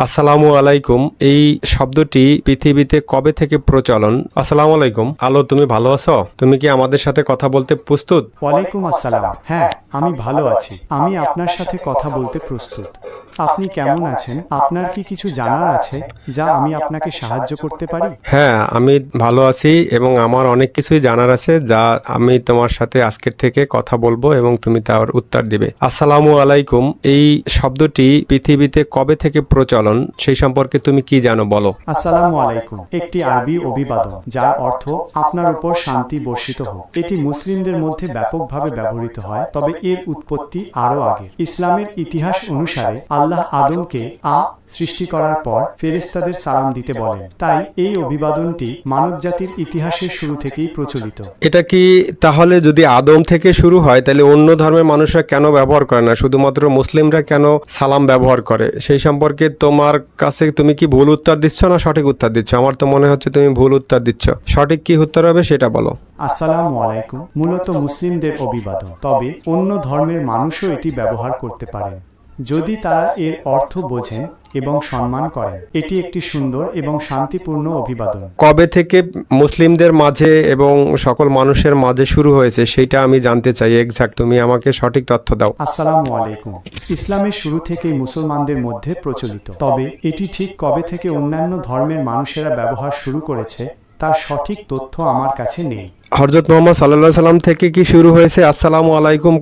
আসসালামু আলাইকুম। এই শব্দটি পৃথিবীতে কবে থেকে প্রচলন? আসসালামু আলাইকুম। আলো, তুমি ভালো আছো? তুমি কি আমাদের সাথে কথা বলতে প্রস্তুত? ওয়ালাইকুম আসসালাম। হ্যাঁ, আমি ভালো আছি। আমি আপনার সাথে কথা বলতে প্রস্তুত। আপনি কেমন আছেন? আপনার কি কিছু জানার আছে যা আমি আপনাকে সাহায্য করতে পারি? হ্যাঁ, আমি ভালো আছি এবং আমার অনেক কিছুই জানার আছে যা আমি তোমার সাথে আজকের থেকে কথা বলবো এবং তুমি তার উত্তর দিবে। আসসালামু আলাইকুম। এই শব্দটি পৃথিবীতে কবে থেকে প্রচলন সেই সম্পর্কে তুমি কি জানো বলো? আসসালামু আলাইকুম একটি আরবি অভিবাদন যার অর্থ আপনার উপর শান্তি বর্ষিত হোক। এটি মুসলিমদের মধ্যে ব্যাপকভাবে ব্যবহৃত হয়, তবে এর উৎপত্তি আরও আগে। ইসলামের ইতিহাস অনুসারে আল্লাহ আদমকে সৃষ্টি করার পর ফেরেশতাদের সালাম দিতে বলেন, তাই এই অভিবাদনটি মানবজাতির ইতিহাসের শুরু থেকেই প্রচলিত। এটা কি তাহলে যদি আদম থেকে শুরু হয় তাহলে অন্য ধর্মের মানুষরা কেন ব্যবহার করে না, শুধুমাত্র মুসলিমরা কেন সালাম ব্যবহার করে? সেই সম্পর্কে তোমার কাছে তুমি কি ভুল উত্তর দিচ্ছ না সঠিক উত্তর দিচ্ছ? আমার তো মনে হচ্ছে তুমি ভুল উত্তর দিচ্ছ। সঠিক কি উত্তর হবে সেটা বলো। আসসালামু আলাইকুম মূলত মুসলিমদের অভিবাদন, তবে অন্য ধর্মের মানুষও এটি ব্যবহার করতে পারেন যদি তারা এর অর্থ বোঝেন এবং সম্মান করেন। এটি একটি সুন্দর এবং শান্তিপূর্ণ অভিবাদন। কবে থেকে মুসলিমদের মাঝে এবং সকল মানুষের মাঝে শুরু হয়েছে সেটা আমি জানতে চাই এক্সাক্ট। তুমি আমাকে সঠিক তথ্য দাও। আসসালামু আলাইকুম ইসলামের শুরু থেকেই মুসলমানদের মধ্যে প্রচলিত, তবে এটি ঠিক কবে থেকে অন্যান্য ধর্মের মানুষেরা ব্যবহার শুরু করেছে তার সঠিক তথ্য আমার কাছে নেই। হযরত মুহাম্মদ সাল্লাল্লাহু আলাইহি সাল্লাম থেকে কি শুরু হয়েছে আসসালামু আলাইকুম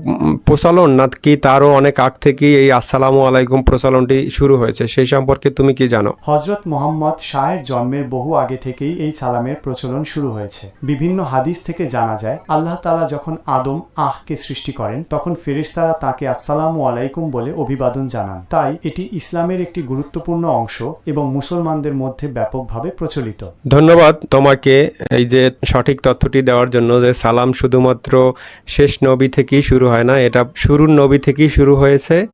প্রচলন, নাকি তারও অনেক আগ থেকেই এই আসসালামু আলাইকুম প্রচলনটি শুরু হয়েছে সেই সম্পর্কে তুমি কি জানো? হযরত মুহাম্মদ শাহের জন্মের বহু আগে থেকেই এই সালামের প্রচলন শুরু হয়েছে। বিভিন্ন হাদিস থেকে জানা যায় আল্লাহ তাআলা যখন আদম কে সৃষ্টি করেন তখন ফেরেশতারা তাকে আসসালামু আলাইকুম বলে অভিবাদন জানান। তাই এটি ইসলামের একটি গুরুত্বপূর্ণ অংশ এবং মুসলমানদের মধ্যে ব্যাপকভাবে প্রচলিত। ধন্যবাদ তোমাকে এই যে সঠিক তথ্যটি দেওয়ার জন্য, যে সালাম শুধুমাত্র শেষ নবী থেকেই শুরু হয় না, এটা শুরুর নবী থেকেই শুরু হয়েছে।